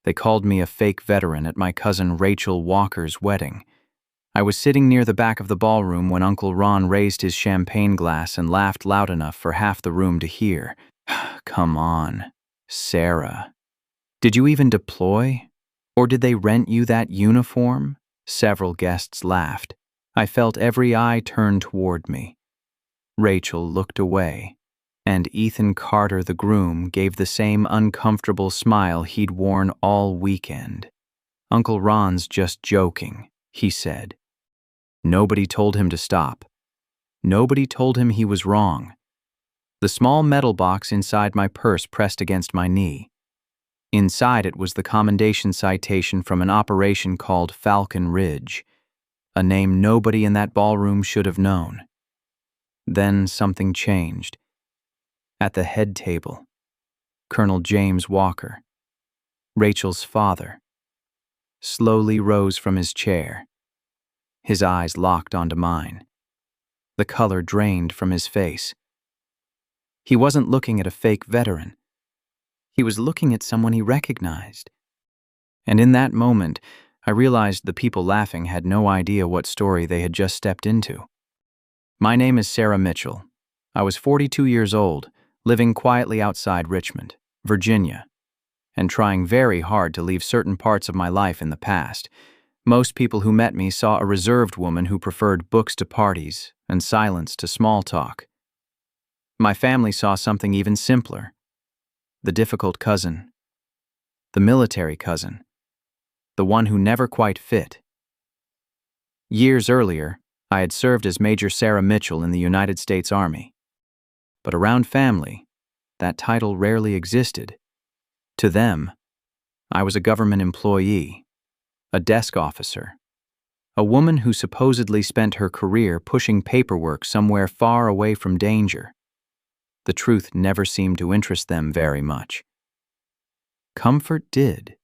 They called me a fake veteran at my cousin Rachel Walker's wedding. I was sitting near the back of the ballroom when Uncle Ron raised his champagne glass and laughed loud enough for half the room to hear. Come on, Sarah. Did you even deploy? Or did they rent you that uniform? Several guests laughed. I felt every eye turn toward me. Rachel looked away, and Ethan Carter, the groom, gave the same uncomfortable smile he'd worn all weekend. Uncle Ron's just joking, he said. Nobody told him to stop. Nobody told him he was wrong. The small metal box inside my purse pressed against my knee. Inside it was the commendation citation from an operation called Falcon Ridge, a name nobody in that ballroom should have known. Then something changed. At the head table, Colonel James Walker, Rachel's father, slowly rose from his chair. His eyes locked onto mine. The color drained from his face. He wasn't looking at a fake veteran. He was looking at someone he recognized. And in that moment, I realized the people laughing had no idea what story they had just stepped into. My name is Sarah Mitchell. I was 42 years old, living quietly outside Richmond, Virginia, and trying very hard to leave certain parts of my life in the past. Most people who met me saw a reserved woman who preferred books to parties and silence to small talk. My family saw something even simpler. The difficult cousin. The military cousin. The one who never quite fit. Years earlier, I had served as Major Sarah Mitchell in the United States Army. But around family, that title rarely existed. To them, I was a government employee, a desk officer, a woman who supposedly spent her career pushing paperwork somewhere far away from danger. The truth never seemed to interest them very much. Comfort did,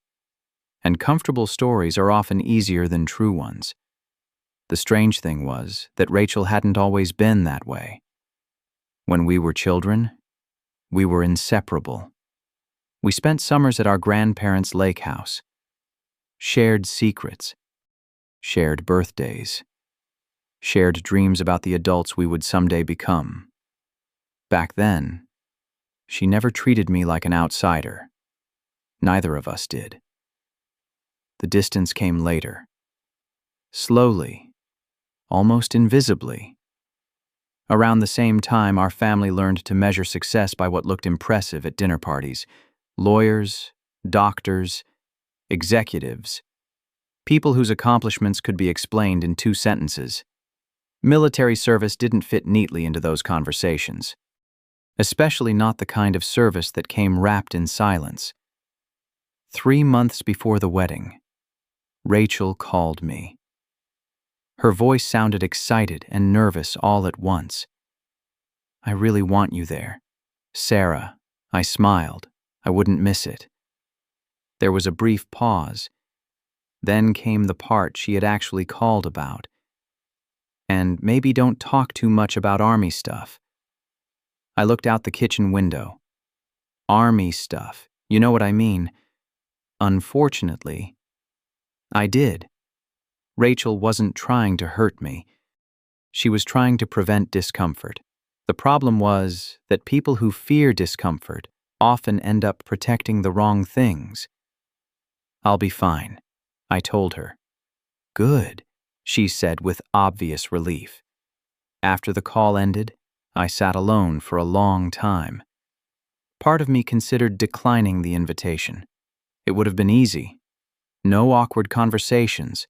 and comfortable stories are often easier than true ones. The strange thing was that Rachel hadn't always been that way. When we were children, we were inseparable. We spent summers at our grandparents' lake house, shared secrets, shared birthdays, shared dreams about the adults we would someday become. Back then, she never treated me like an outsider. Neither of us did. The distance came later. Slowly, almost invisibly. Around the same time, our family learned to measure success by what looked impressive at dinner parties. Lawyers, doctors, executives, people whose accomplishments could be explained in 2 sentences. Military service didn't fit neatly into those conversations, especially not the kind of service that came wrapped in silence. 3 months before the wedding, Rachel called me. Her voice sounded excited and nervous all at once. I really want you there, Sarah. I smiled. I wouldn't miss it. There was a brief pause. Then came the part she had actually called about. And maybe don't talk too much about Army stuff. I looked out the kitchen window. Army stuff, you know what I mean. Unfortunately, I did. Rachel wasn't trying to hurt me. She was trying to prevent discomfort. The problem was that people who fear discomfort often end up protecting the wrong things. I'll be fine, I told her. Good, she said with obvious relief. After the call ended, I sat alone for a long time. Part of me considered declining the invitation. It would have been easy. No awkward conversations.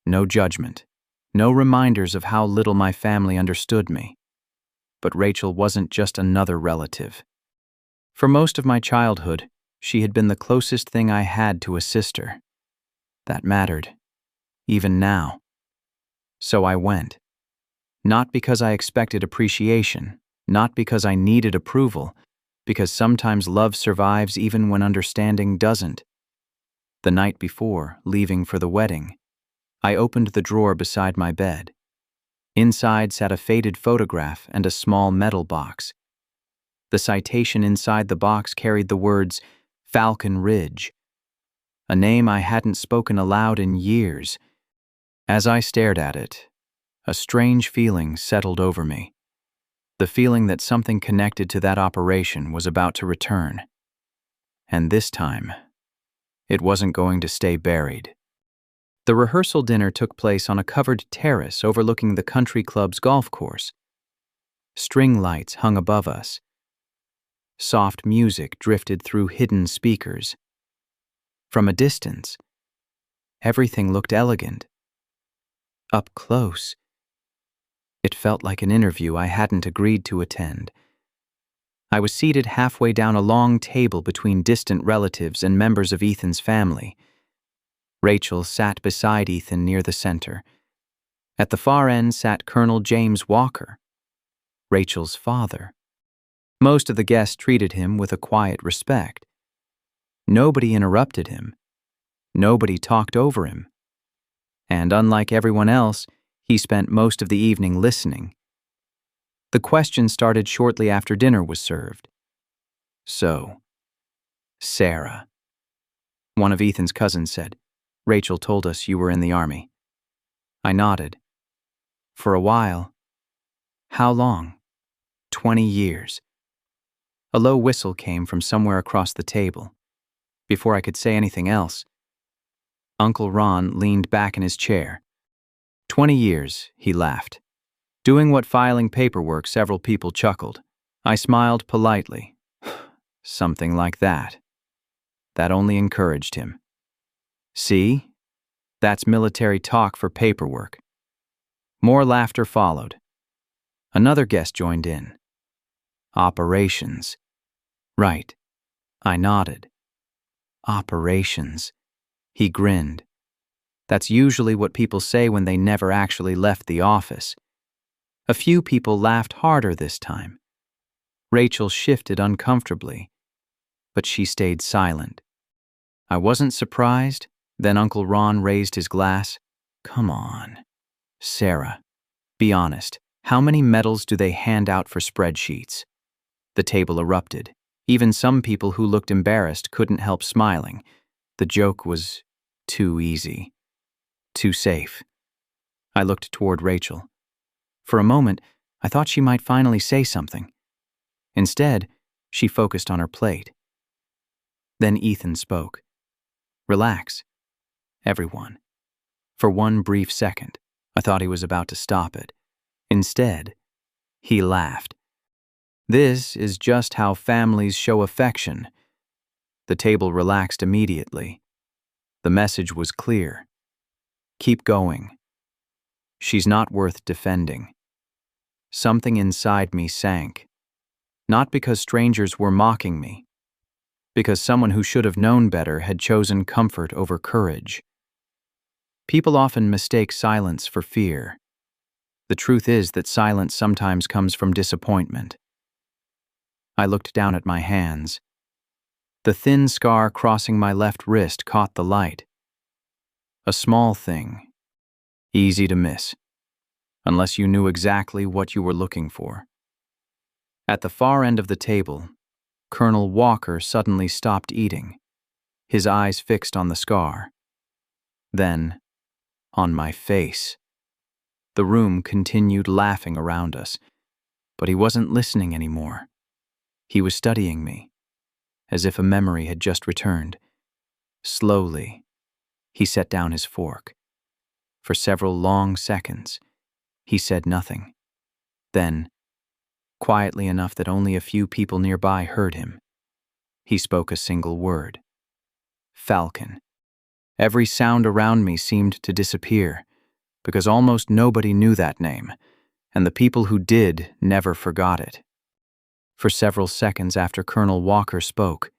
No judgment, no reminders of how little my family understood me. But Rachel wasn't just another relative. For most of my childhood, she had been the closest thing I had to a sister. That mattered, even now. So I went. Not because I expected appreciation, not because I needed approval, because sometimes love survives even when understanding doesn't. The night before, leaving for the wedding, I opened the drawer beside my bed. Inside sat a faded photograph and a small metal box. The citation inside the box carried the words, Falcon Ridge. a name I hadn't spoken aloud in years. As I stared at it, a strange feeling settled over me. The feeling that something connected to that operation was about to return. And this time, it wasn't going to stay buried. The rehearsal dinner took place on a covered terrace overlooking the country club's golf course. String lights hung above us. Soft music drifted through hidden speakers. From a distance, everything looked elegant. Up close, it felt like an interview I hadn't agreed to attend. I was seated halfway down a long table between distant relatives and members of Ethan's family. Rachel sat beside Ethan near the center. At the far end sat Colonel James Walker, Rachel's father. Most of the guests treated him with a quiet respect. Nobody interrupted him. Nobody talked over him. And unlike everyone else, he spent most of the evening listening. The question started shortly after dinner was served. "So, Sarah," one of Ethan's cousins said, "Rachel told us you were in the army." I nodded. "For a while." "How long?" 20 years. A low whistle came from somewhere across the table. Before I could say anything else, Uncle Ron leaned back in his chair. 20 years, he laughed. Doing what filing paperwork, several people chuckled. I smiled politely. Something like that. That only encouraged him. "See? That's military talk for paperwork." More laughter followed. Another guest joined in. "Operations." "Right." I nodded. "Operations." He grinned. That's usually what people say when they never actually left the office. A few people laughed harder this time. Rachel shifted uncomfortably, but she stayed silent. I wasn't surprised. Then Uncle Ron raised his glass. "Come on, Sarah, be honest. How many medals do they hand out for spreadsheets?" The table erupted. Even some people who looked embarrassed couldn't help smiling. The joke was too easy, too safe. I looked toward Rachel. For a moment, I thought she might finally say something. Instead, she focused on her plate. Then Ethan spoke. "Relax, everyone." For one brief second, I thought he was about to stop it. Instead, he laughed. "This is just how families show affection." The table relaxed immediately. The message was clear. Keep going. She's not worth defending. Something inside me sank. Not because strangers were mocking me, because someone who should have known better had chosen comfort over courage. People often mistake silence for fear. The truth is that silence sometimes comes from disappointment. I looked down at my hands. The thin scar crossing my left wrist caught the light. A small thing, easy to miss, unless you knew exactly what you were looking for. At the far end of the table, Colonel Walker suddenly stopped eating, his eyes fixed on the scar. Then, on my face. The room continued laughing around us, but he wasn't listening anymore. He was studying me, as if a memory had just returned. Slowly, he set down his fork. For several long seconds, he said nothing. Then, quietly enough that only a few people nearby heard him, he spoke a single word. "Falcon." Every sound around me seemed to disappear, because almost nobody knew that name, and the people who did never forgot it. For several seconds after Colonel Walker spoke,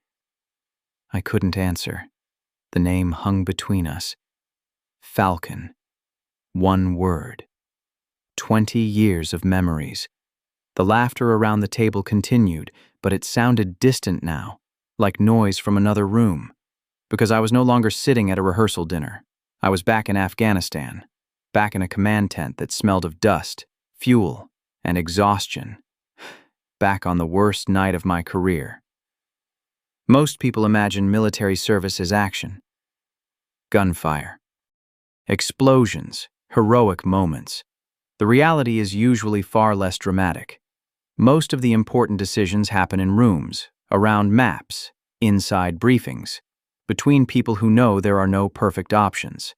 I couldn't answer. The name hung between us. Falcon. One word. 20 years of memories. The laughter around the table continued, but it sounded distant now, like noise from another room, because I was no longer sitting at a rehearsal dinner. I was back in Afghanistan, back in a command tent that smelled of dust, fuel, and exhaustion. Back on the worst night of my career. Most people imagine military service as action. gunfire. Explosions, heroic moments. The reality is usually far less dramatic. Most of the important decisions happen in rooms, around maps, inside briefings, between people who know there are no perfect options.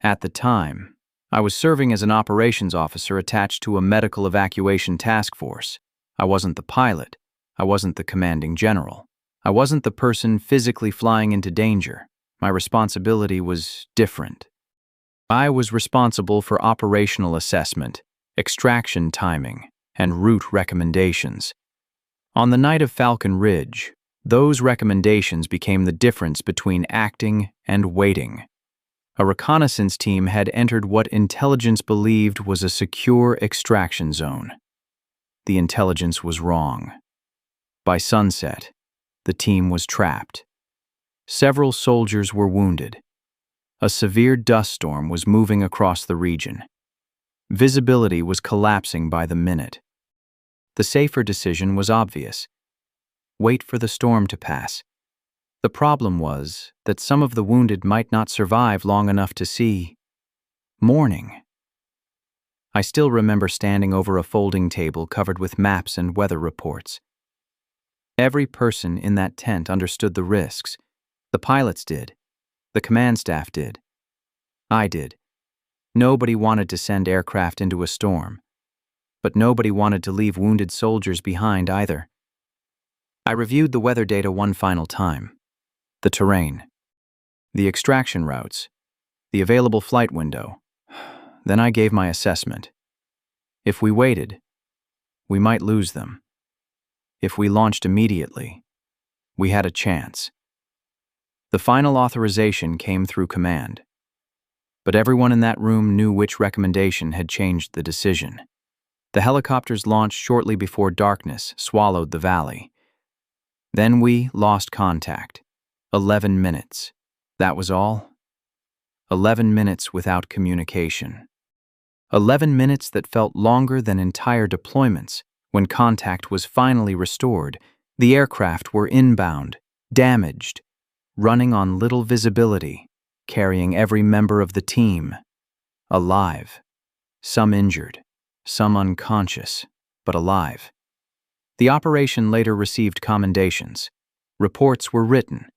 At the time, I was serving as an operations officer attached to a medical evacuation task force. I wasn't the pilot. I wasn't the commanding general. I wasn't the person physically flying into danger. My responsibility was different. I was responsible for operational assessment, extraction timing, and route recommendations. On the night of Falcon Ridge, those recommendations became the difference between acting and waiting. A reconnaissance team had entered what intelligence believed was a secure extraction zone. The intelligence was wrong. By sunset, the team was trapped. Several soldiers were wounded. A severe dust storm was moving across the region. Visibility was collapsing by the minute. The safer decision was obvious. Wait for the storm to pass. The problem was that some of the wounded might not survive long enough to see morning. I still remember standing over a folding table covered with maps and weather reports. Every person in that tent understood the risks. The pilots did. The command staff did. I did. Nobody wanted to send aircraft into a storm, but nobody wanted to leave wounded soldiers behind either. I reviewed the weather data one final time. The terrain, the extraction routes, the available flight window. Then I gave my assessment. If we waited, we might lose them. If we launched immediately, we had a chance. The final authorization came through command. But everyone in that room knew which recommendation had changed the decision. The helicopters launched shortly before darkness swallowed the valley. Then we lost contact. 11 minutes. That was all. 11 minutes without communication. 11 minutes that felt longer than entire deployments. When contact was finally restored, the aircraft were inbound, damaged, running on little visibility, carrying every member of the team. Alive. Some injured, some unconscious, but alive. The operation later received commendations. Reports were written.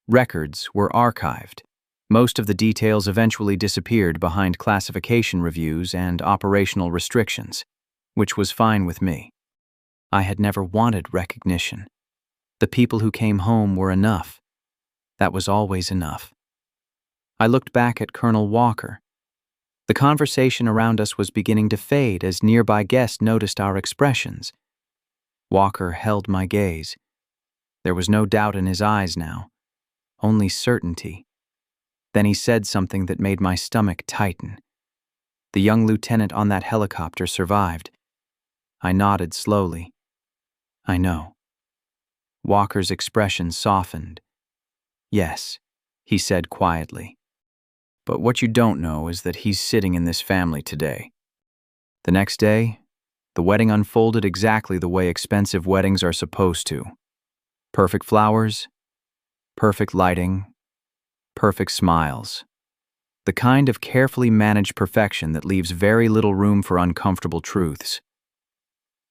Records were archived. Most of the details eventually disappeared behind classification reviews and operational restrictions, which was fine with me. I had never wanted recognition. The people who came home were enough. That was always enough. I looked back at Colonel Walker. The conversation around us was beginning to fade as nearby guests noticed our expressions. Walker held my gaze. There was no doubt in his eyes now, only certainty. Then he said something that made my stomach tighten. The young lieutenant on that helicopter survived. I nodded slowly. I know. Walker's expression softened. Yes, he said quietly. But what you don't know is that he's sitting in this family today. The next day, the wedding unfolded exactly the way expensive weddings are supposed to. Perfect flowers, perfect lighting, perfect smiles. The kind of carefully managed perfection that leaves very little room for uncomfortable truths.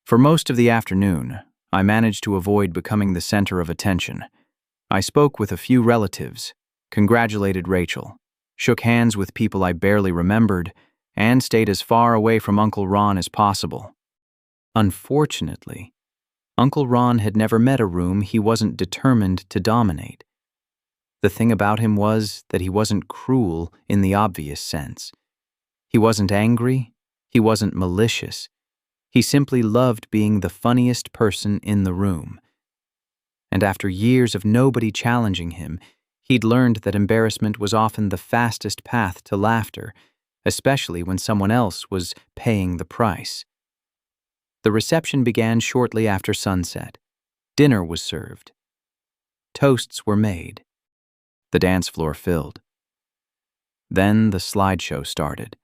For most of the afternoon, I managed to avoid becoming the center of attention. I spoke with a few relatives, congratulated Rachel, shook hands with people I barely remembered, and stayed as far away from Uncle Ron as possible. Unfortunately, Uncle Ron had never met a room he wasn't determined to dominate. The thing about him was that he wasn't cruel in the obvious sense. He wasn't angry, he wasn't malicious. He simply loved being the funniest person in the room. And after years of nobody challenging him, he'd learned that embarrassment was often the fastest path to laughter, especially when someone else was paying the price. The reception began shortly after sunset. Dinner was served. Toasts were made. The dance floor filled. Then the slideshow started.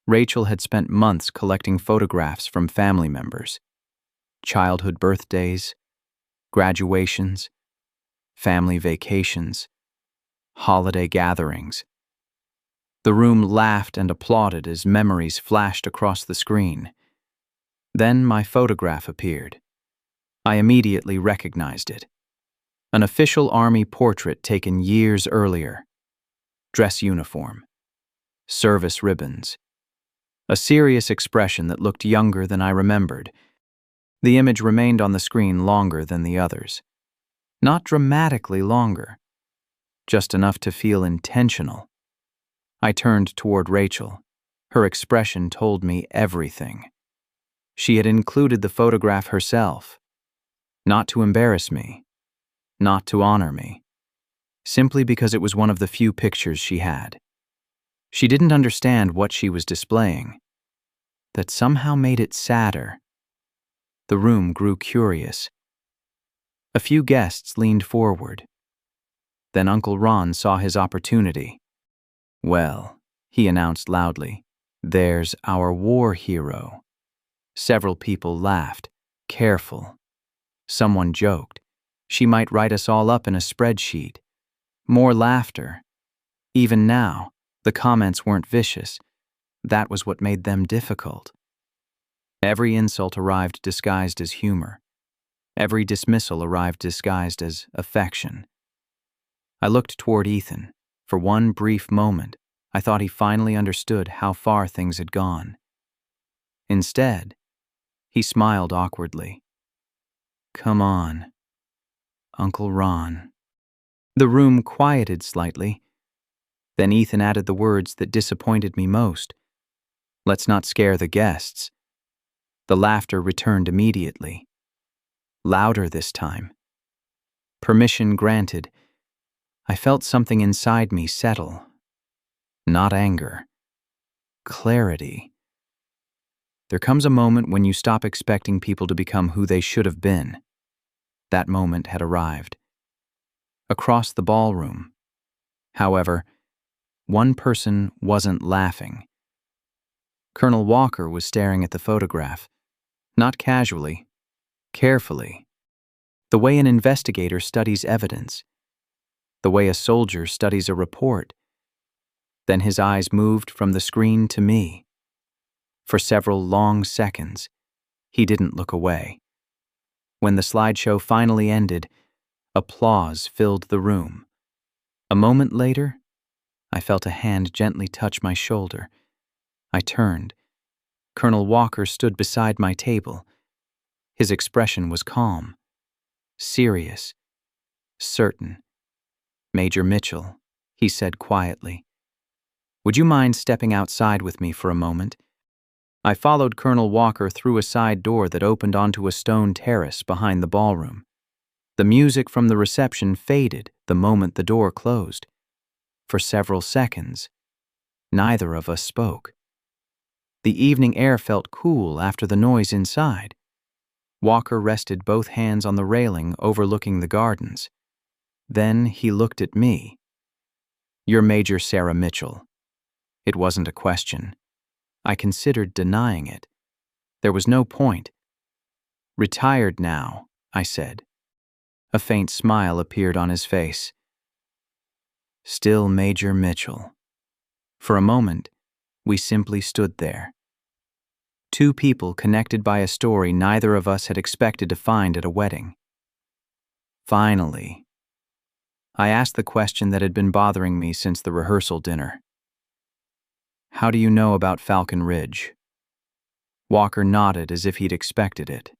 Rachel had spent months collecting photographs from family members. Childhood birthdays, graduations, family vacations, holiday gatherings. The room laughed and applauded as memories flashed across the screen. Then my photograph appeared. I immediately recognized it. An official army portrait taken years earlier. Dress uniform. Service ribbons. A serious expression that looked younger than I remembered. The image remained on the screen longer than the others. Not dramatically longer. Just enough to feel intentional. I turned toward Rachel. Her expression told me everything. She had included the photograph herself. Not to embarrass me. Not to honor me. Simply because it was one of the few pictures she had. She didn't understand what she was displaying. That somehow made it sadder. The room grew curious. A few guests leaned forward. Then Uncle Ron saw his opportunity. "Well," he announced loudly, "there's our war hero." Several people laughed. Careful. Someone joked. She might write us all up in a spreadsheet. More laughter. Even now, the comments weren't vicious. That was what made them difficult. Every insult arrived disguised as humor. Every dismissal arrived disguised as affection. I looked toward Ethan. For one brief moment, I thought he finally understood how far things had gone. Instead, he smiled awkwardly. "Come on, Uncle Ron." The room quieted slightly. Then Ethan added the words that disappointed me most. "Let's not scare the guests." The laughter returned immediately. Louder this time. Permission granted. I felt something inside me settle. Not anger. Clarity. There comes a moment when you stop expecting people to become who they should have been. That moment had arrived. Across the ballroom. However, one person wasn't laughing. Colonel Walker was staring at the photograph. Not casually. Carefully. The way an investigator studies evidence. The way a soldier studies a report. Then his eyes moved from the screen to me. For several long seconds, he didn't look away. When the slideshow finally ended, applause filled the room. A moment later, I felt a hand gently touch my shoulder. I turned. Colonel Walker stood beside my table. His expression was calm, serious, certain. "Major Mitchell," he said quietly, "would you mind stepping outside with me for a moment?" I followed Colonel Walker through a side door that opened onto a stone terrace behind the ballroom. The music from the reception faded the moment the door closed. For several seconds, neither of us spoke. The evening air felt cool after the noise inside. Walker rested both hands on the railing overlooking the gardens. Then he looked at me. "You're Major Sarah Mitchell." It wasn't a question. I considered denying it. There was no point. "Retired now," I said. A faint smile appeared on his face. "Still Major Mitchell." For a moment, we simply stood there. Two people connected by a story neither of us had expected to find at a wedding. Finally, I asked the question that had been bothering me since the rehearsal dinner. "How do you know about Falcon Ridge?" Walker nodded as if he'd expected it.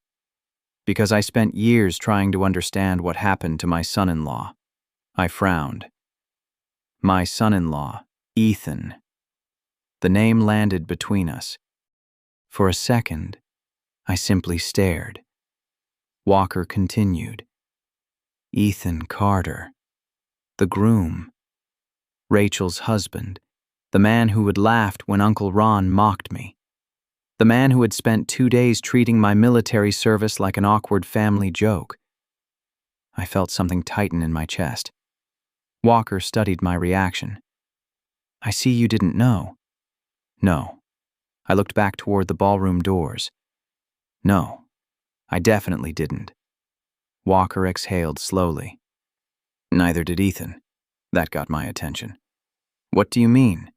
"Because I spent years trying to understand what happened to my son-in-law." I frowned. "My son-in-law, Ethan." The name landed between us. For a second, I simply stared. Walker continued. "Ethan Carter. The groom. Rachel's husband. The man who had laughed when Uncle Ron mocked me. The man who had spent 2 days treating my military service like an awkward family joke." I felt something tighten in my chest. Walker studied my reaction. "I see you didn't know." "No." I looked back toward the ballroom doors. "No, I definitely didn't." Walker exhaled slowly. "Neither did Ethan." That got my attention. What do you mean?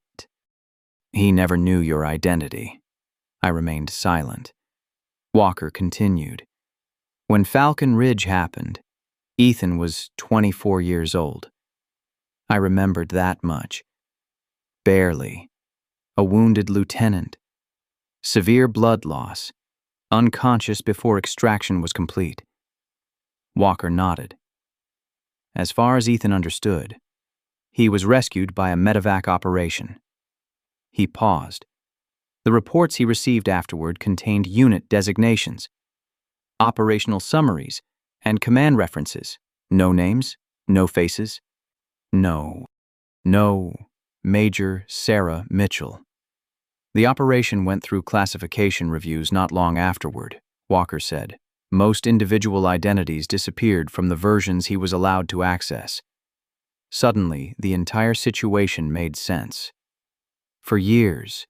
He never knew your identity. I remained silent. Walker continued. When Falcon Ridge happened, Ethan was 24 years old. I remembered that much. Barely. A wounded lieutenant. Severe blood loss. Unconscious before extraction was complete. Walker nodded. As far as Ethan understood, he was rescued by a medevac operation. He paused. The reports he received afterward contained unit designations, operational summaries, and command references. No names, no faces. No. Major Sarah Mitchell. The operation went through classification reviews not long afterward, Walker said. Most individual identities disappeared from the versions he was allowed to access. Suddenly, the entire situation made sense. For years,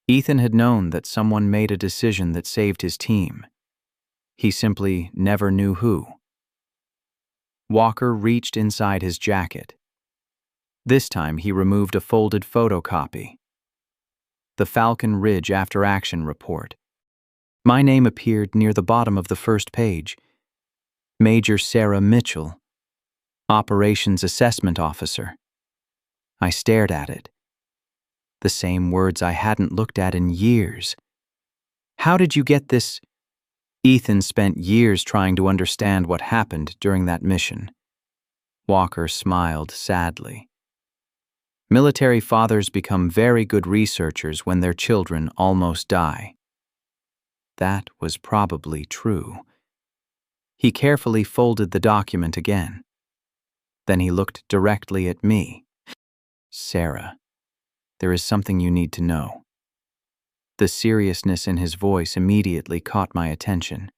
Ethan had known that someone made a decision that saved his team. He simply never knew who. Walker reached inside his jacket. This time he removed a folded photocopy. The Falcon Ridge After Action Report. My name appeared near the bottom of the first page. Major Sarah Mitchell, Operations Assessment Officer. I stared at it. The same words I hadn't looked at in years. How did you get this? Ethan spent years trying to understand what happened during that mission. Walker smiled sadly. Military fathers become very good researchers when their children almost die. That was probably true. He carefully folded the document again. Then he looked directly at me. Sarah, there is something you need to know. The seriousness in his voice immediately caught my attention.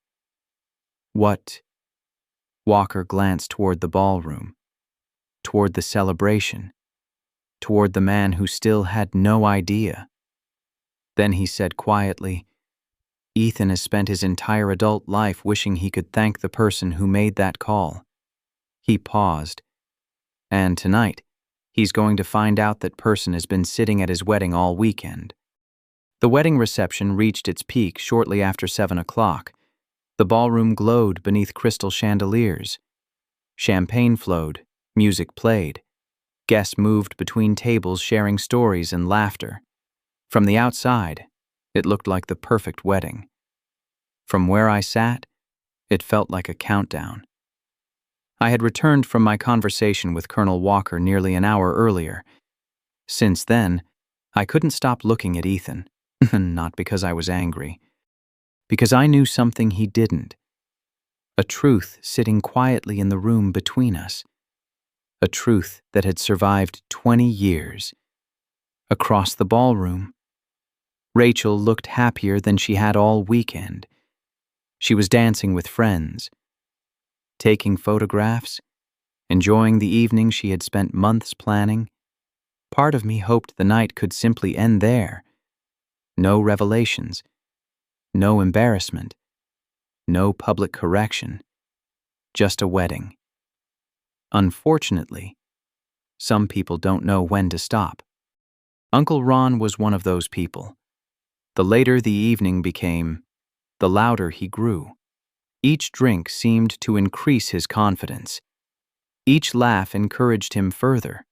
What? Walker glanced toward the ballroom, toward the celebration, toward the man who still had no idea. Then he said quietly, Ethan has spent his entire adult life wishing he could thank the person who made that call. He paused. And tonight, he's going to find out that person has been sitting at his wedding all weekend. The wedding reception reached its peak shortly after 7 o'clock. The ballroom glowed beneath crystal chandeliers. Champagne flowed, music played. Guests moved between tables sharing stories and laughter. From the outside, it looked like the perfect wedding. From where I sat, it felt like a countdown. I had returned from my conversation with Colonel Walker nearly an hour earlier. Since then, I couldn't stop looking at Ethan, not because I was angry, because I knew something he didn't. A truth sitting quietly in the room between us. A truth that had survived 20 years. Across the ballroom, Rachel looked happier than she had all weekend. She was dancing with friends, taking photographs, enjoying the evening she had spent months planning. Part of me hoped the night could simply end there. No revelations, no embarrassment, no public correction, just a wedding. Unfortunately, some people don't know when to stop. Uncle Ron was one of those people. The later the evening became, the louder he grew. Each drink seemed to increase his confidence. Each laugh encouraged him further.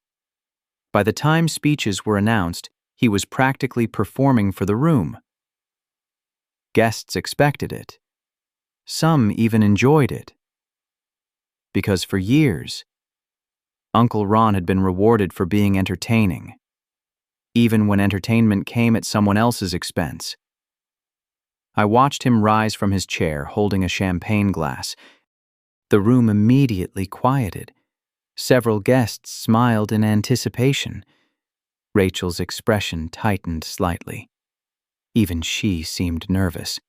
By the time speeches were announced, he was practically performing for the room. Guests expected it. Some even enjoyed it. Because for years, Uncle Ron had been rewarded for being entertaining, even when entertainment came at someone else's expense. I watched him rise from his chair holding a champagne glass. The room immediately quieted. Several guests smiled in anticipation. Rachel's expression tightened slightly. Even she seemed nervous.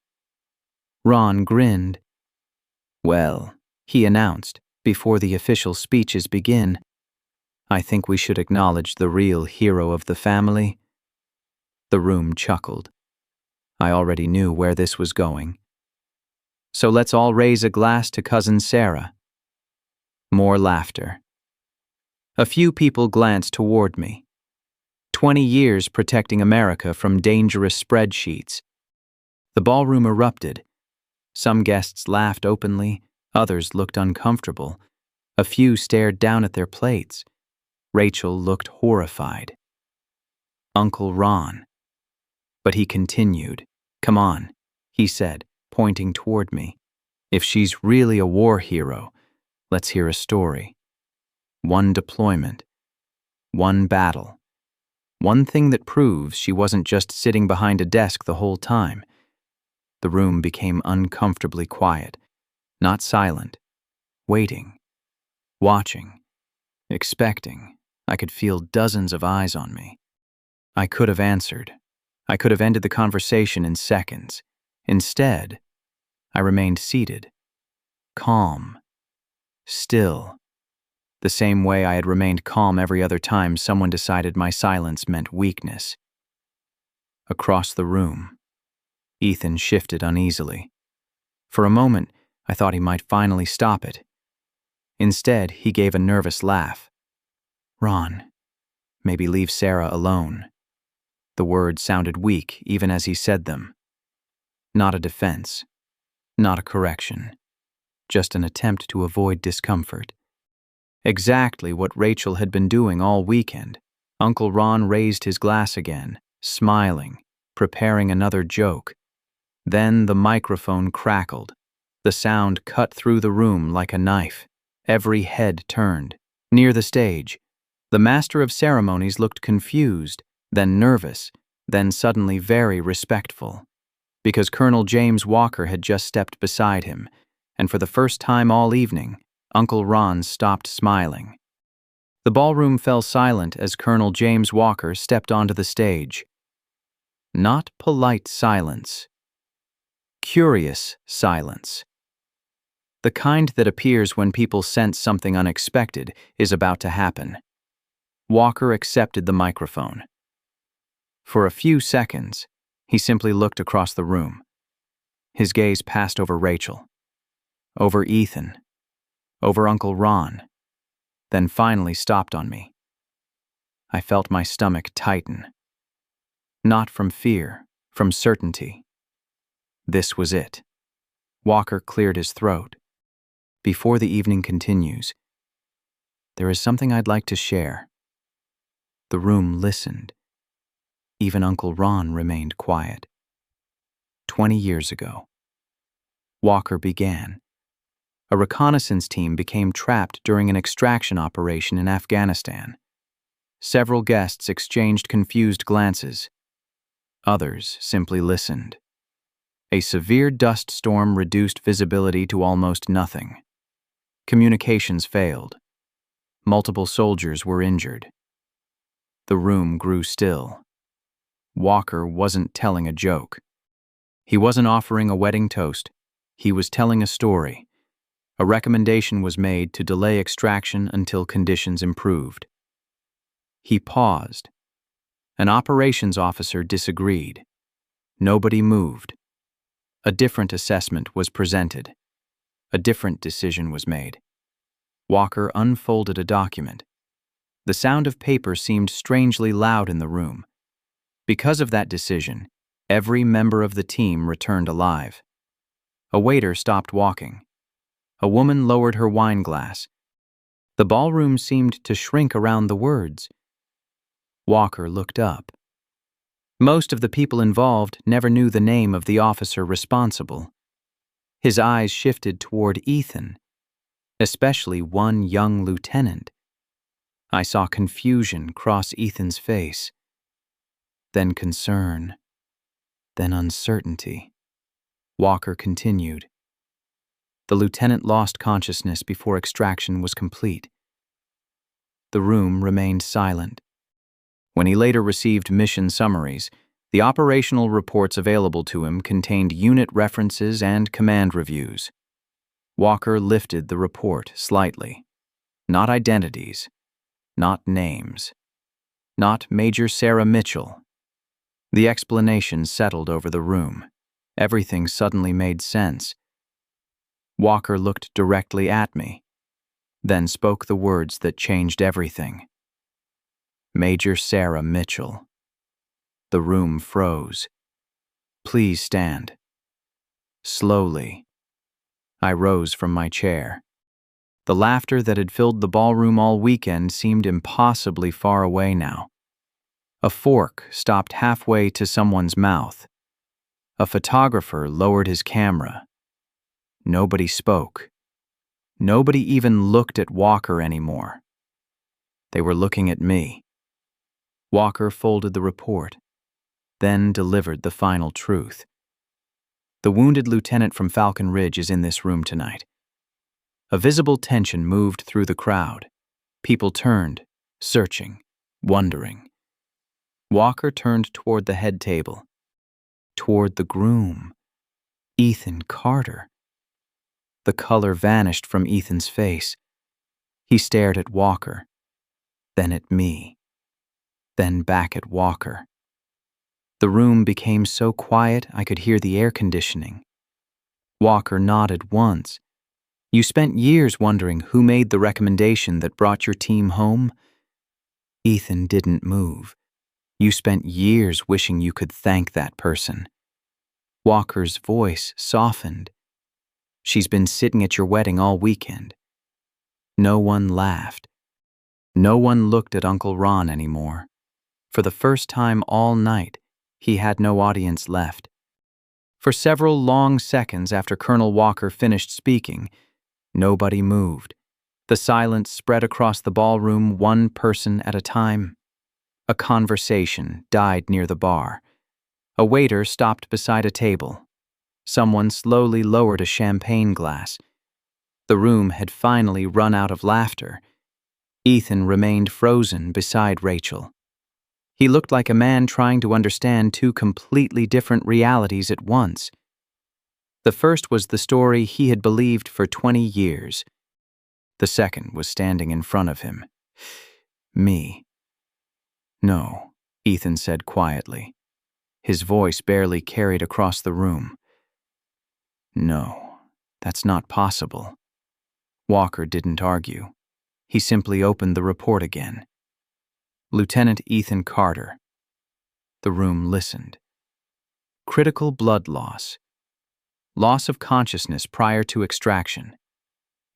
Ron grinned. Well, he announced, before the official speeches begin, I think we should acknowledge the real hero of the family. The room chuckled. I already knew where this was going. So let's all raise a glass to Cousin Sarah. More laughter. A few people glanced toward me. 20 years protecting America from dangerous spreadsheets. The ballroom erupted. Some guests laughed openly, others looked uncomfortable. A few stared down at their plates. Rachel looked horrified. Uncle Ron. But he continued. "Come on," he said, pointing toward me. "If she's really a war hero, let's hear a story. One deployment. One battle. One thing that proves she wasn't just sitting behind a desk the whole time." The room became uncomfortably quiet, not silent, waiting, watching, expecting. I could feel dozens of eyes on me. I could have answered. I could have ended the conversation in seconds. Instead, I remained seated, calm, still, the same way I had remained calm every other time someone decided my silence meant weakness. Across the room, Ethan shifted uneasily. For a moment, I thought he might finally stop it. Instead, he gave a nervous laugh. "Ron, maybe leave Sarah alone." The words sounded weak even as he said them. Not a defense, not a correction, just an attempt to avoid discomfort. Exactly what Rachel had been doing all weekend. Uncle Ron raised his glass again, smiling, preparing another joke. Then the microphone crackled. The sound cut through the room like a knife. Every head turned. Near the stage, the master of ceremonies looked confused, then nervous, then suddenly very respectful. Because Colonel James Walker had just stepped beside him, and for the first time all evening, Uncle Ron stopped smiling. The ballroom fell silent as Colonel James Walker stepped onto the stage. Not polite silence. Curious silence. The kind that appears when people sense something unexpected is about to happen. Walker accepted the microphone. For a few seconds, he simply looked across the room. His gaze passed over Rachel, over Ethan, over Uncle Ron, then finally stopped on me. I felt my stomach tighten. Not from fear, from certainty. This was it. Walker cleared his throat. "Before the evening continues, there is something I'd like to share." The room listened. Even Uncle Ron remained quiet. 20 years ago. Walker began. A reconnaissance team became trapped during an extraction operation in Afghanistan. Several guests exchanged confused glances. Others simply listened. A severe dust storm reduced visibility to almost nothing. Communications failed. Multiple soldiers were injured. The room grew still. Walker wasn't telling a joke. He wasn't offering a wedding toast. He was telling a story. A recommendation was made to delay extraction until conditions improved. He paused. An operations officer disagreed. Nobody moved. A different assessment was presented. A different decision was made. Walker unfolded a document. The sound of paper seemed strangely loud in the room. Because of that decision, every member of the team returned alive. A waiter stopped walking. A woman lowered her wine glass. The ballroom seemed to shrink around the words. Walker looked up. Most of the people involved never knew the name of the officer responsible. His eyes shifted toward Ethan, especially one young lieutenant. I saw confusion cross Ethan's face, then concern, then uncertainty. Walker continued. The lieutenant lost consciousness before extraction was complete. The room remained silent. When he later received mission summaries, the operational reports available to him contained unit references and command reviews. Walker lifted the report slightly. Not identities, not names, not Major Sarah Mitchell. The explanation settled over the room. Everything suddenly made sense. Walker looked directly at me. then spoke the words that changed everything. Major Sarah Mitchell. The room froze. Please stand. Slowly, I rose from my chair. The laughter that had filled the ballroom all weekend seemed impossibly far away now. A fork stopped halfway to someone's mouth. A photographer lowered his camera. Nobody spoke. Nobody even looked at Walker anymore. They were looking at me. Walker folded the report, then delivered the final truth. The wounded lieutenant from Falcon Ridge is in this room tonight. A visible tension moved through the crowd. People turned, searching, wondering. Walker turned toward the head table, toward the groom, Ethan Carter. The color vanished from Ethan's face. He stared at Walker, then at me, then back at Walker. The room became so quiet I could hear the air conditioning. Walker nodded once. You spent years wondering who made the recommendation that brought your team home? Ethan didn't move. You spent years wishing you could thank that person. Walker's voice softened. She's been sitting at your wedding all weekend. No one laughed. No one looked at Uncle Ron anymore. For the first time all night, he had no audience left. For several long seconds after Colonel Walker finished speaking, nobody moved. The silence spread across the ballroom, one person at a time. A conversation died near the bar. A waiter stopped beside a table. Someone slowly lowered a champagne glass. The room had finally run out of laughter. Ethan remained frozen beside Rachel. He looked like a man trying to understand two completely different realities at once. The first was the story he had believed for 20 years. The second was standing in front of him. Me. No, Ethan said quietly. His voice barely carried across the room. No, that's not possible. Walker didn't argue. He simply opened the report again. Lieutenant Ethan Carter. The room listened. Critical blood loss. Loss of consciousness prior to extraction.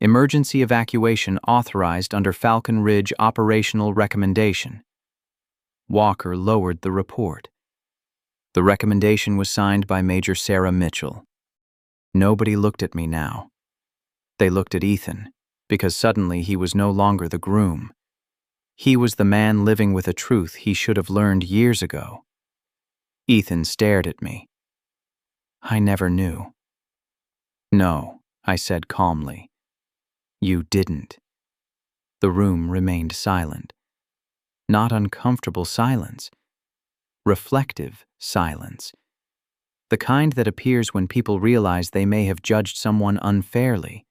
Emergency evacuation authorized under Falcon Ridge operational recommendation. Walker lowered the report. The recommendation was signed by Major Sarah Mitchell. Nobody looked at me now. They looked at Ethan, because suddenly he was no longer the groom. He was the man living with a truth he should have learned years ago. Ethan stared at me. I never knew. No, I said calmly. You didn't. The room remained silent. Not uncomfortable silence. Reflective silence. The kind that appears when people realize they may have judged someone unfairly.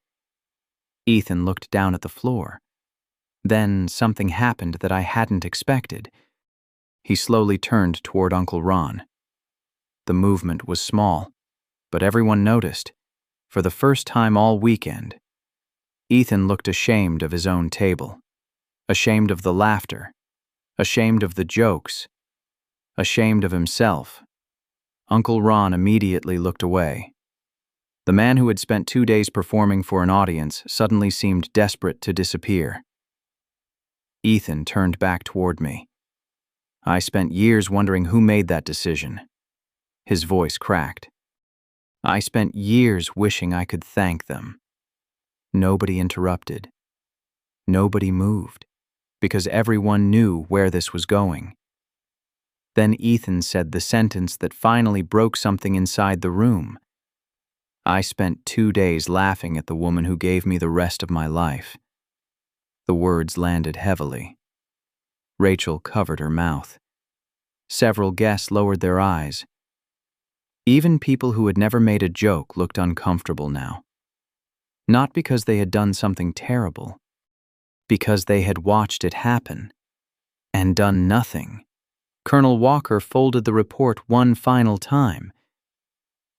Ethan looked down at the floor. Then something happened that I hadn't expected. He slowly turned toward Uncle Ron. The movement was small, but everyone noticed. For the first time all weekend, Ethan looked ashamed of his own table, ashamed of the laughter, ashamed of the jokes, ashamed of himself. Uncle Ron immediately looked away. The man who had spent 2 days performing for an audience suddenly seemed desperate to disappear. Ethan turned back toward me. I spent years wondering who made that decision. His voice cracked. I spent years wishing I could thank them. Nobody interrupted. Nobody moved, because everyone knew where this was going. Then Ethan said the sentence that finally broke something inside the room. I spent 2 days laughing at the woman who gave me the rest of my life. The words landed heavily. Rachel covered her mouth. Several guests lowered their eyes. Even people who had never made a joke looked uncomfortable now. Not because they had done something terrible, because they had watched it happen and done nothing. Colonel Walker folded the report one final time.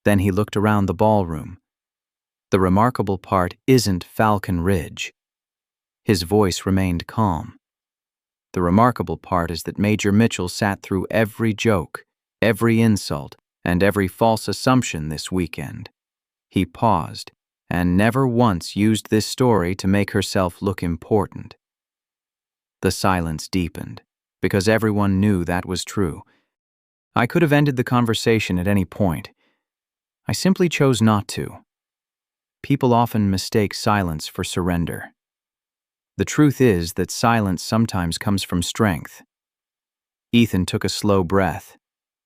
Then he looked around the ballroom. The remarkable part isn't Falcon Ridge. His voice remained calm. The remarkable part is that Major Mitchell sat through every joke, every insult, and every false assumption this weekend. He paused, and never once used this story to make herself look important. The silence deepened, because everyone knew that was true. I could have ended the conversation at any point. I simply chose not to. People often mistake silence for surrender. The truth is that silence sometimes comes from strength. Ethan took a slow breath,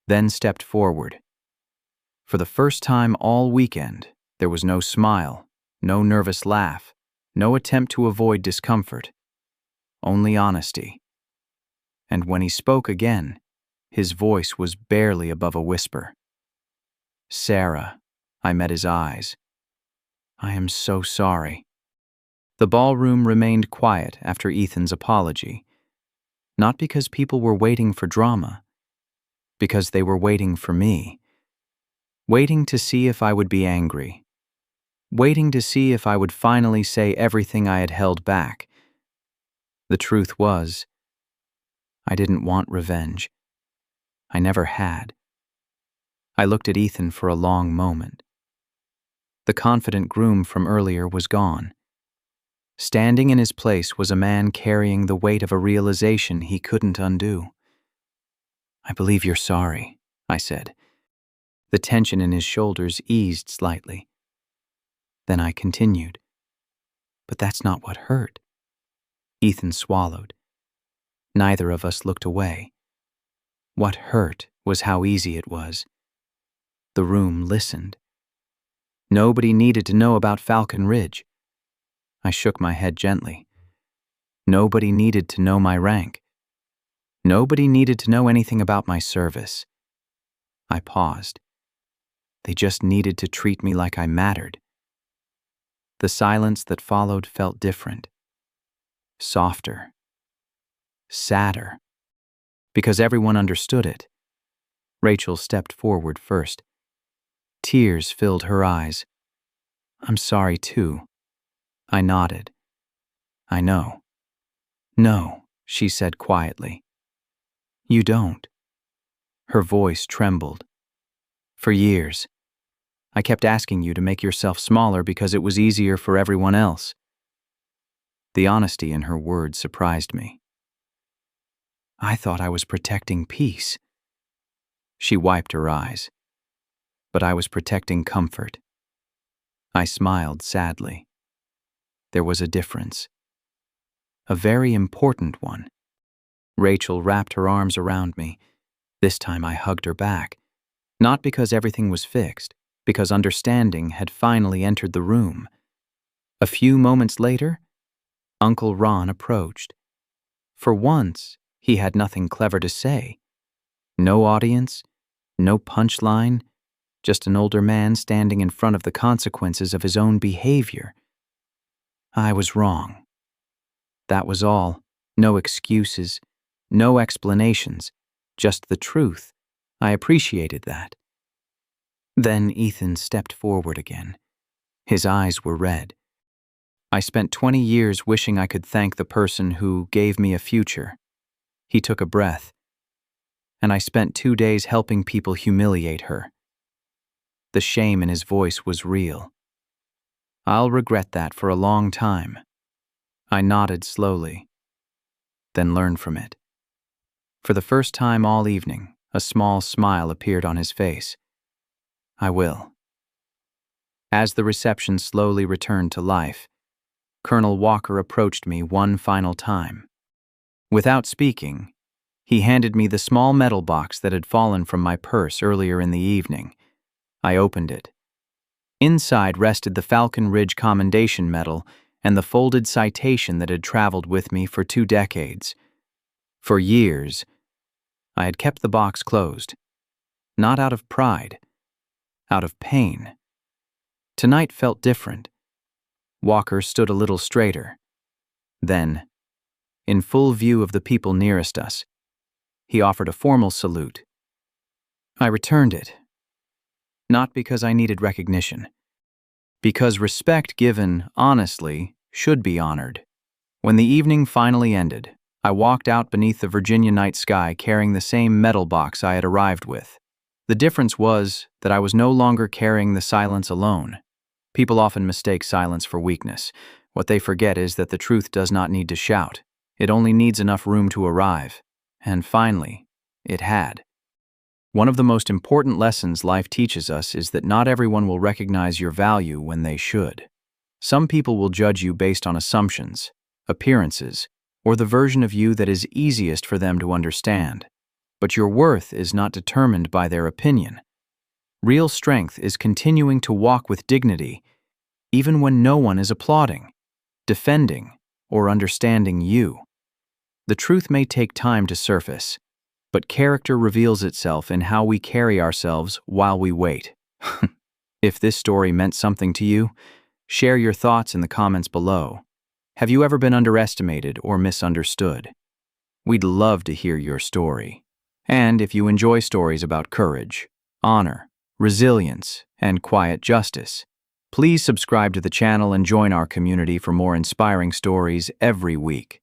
then stepped forward. For the first time all weekend, there was no smile, no nervous laugh, no attempt to avoid discomfort. Only honesty. And when he spoke again, his voice was barely above a whisper. "Sarah," I met his eyes. "I am so sorry." The ballroom remained quiet after Ethan's apology. Not because people were waiting for drama, because they were waiting for me. Waiting to see if I would be angry. Waiting to see if I would finally say everything I had held back. The truth was, I didn't want revenge. I never had. I looked at Ethan for a long moment. The confident groom from earlier was gone. Standing in his place was a man carrying the weight of a realization he couldn't undo. "I believe you're sorry," I said. The tension in his shoulders eased slightly. Then I continued. "But that's not what hurt." Ethan swallowed. Neither of us looked away. What hurt was how easy it was. The room listened. Nobody needed to know about Falcon Ridge. I shook my head gently. Nobody needed to know my rank. Nobody needed to know anything about my service. I paused. They just needed to treat me like I mattered. The silence that followed felt different. Softer. Sadder. Because everyone understood it. Rachel stepped forward first. Tears filled her eyes. "I'm sorry too." I nodded. "I know." "No," she said quietly. "You don't." Her voice trembled. "For years, I kept asking you to make yourself smaller because it was easier for everyone else." The honesty in her words surprised me. "I thought I was protecting peace." She wiped her eyes. "But I was protecting comfort." I smiled sadly. There was a difference. A very important one. Rachel wrapped her arms around me. This time I hugged her back. Not because everything was fixed, because understanding had finally entered the room. A few moments later, Uncle Ron approached. For once, he had nothing clever to say. No audience, no punchline, just an older man standing in front of the consequences of his own behavior. I was wrong. That was all. No excuses, no explanations, just the truth. I appreciated that. Then Ethan stepped forward again. His eyes were red. I spent 20 years wishing I could thank the person who gave me a future. He took a breath. And I spent 2 days helping people humiliate her. The shame in his voice was real. I'll regret that for a long time. I nodded slowly, then learned from it. For the first time all evening, a small smile appeared on his face. I will. As the reception slowly returned to life, Colonel Walker approached me one final time. Without speaking, he handed me the small metal box that had fallen from my purse earlier in the evening. I opened it. Inside rested the Falcon Ridge Commendation Medal and the folded citation that had traveled with me for 2 decades. For years, I had kept the box closed, not out of pride, out of pain. Tonight felt different. Walker stood a little straighter. Then, in full view of the people nearest us, he offered a formal salute. I returned it, not because I needed recognition, because respect given honestly should be honored. When the evening finally ended, I walked out beneath the Virginia night sky carrying the same metal box I had arrived with. The difference was that I was no longer carrying the silence alone. People often mistake silence for weakness. What they forget is that the truth does not need to shout. It only needs enough room to arrive. And finally, it had. One of the most important lessons life teaches us is that not everyone will recognize your value when they should. Some people will judge you based on assumptions, appearances, or the version of you that is easiest for them to understand. But your worth is not determined by their opinion. Real strength is continuing to walk with dignity, even when no one is applauding, defending, or understanding you. The truth may take time to surface, but character reveals itself in how we carry ourselves while we wait. If this story meant something to you, share your thoughts in the comments below. Have you ever been underestimated or misunderstood? We'd love to hear your story. And if you enjoy stories about courage, honor, resilience, and quiet justice, please subscribe to the channel and join our community for more inspiring stories every week.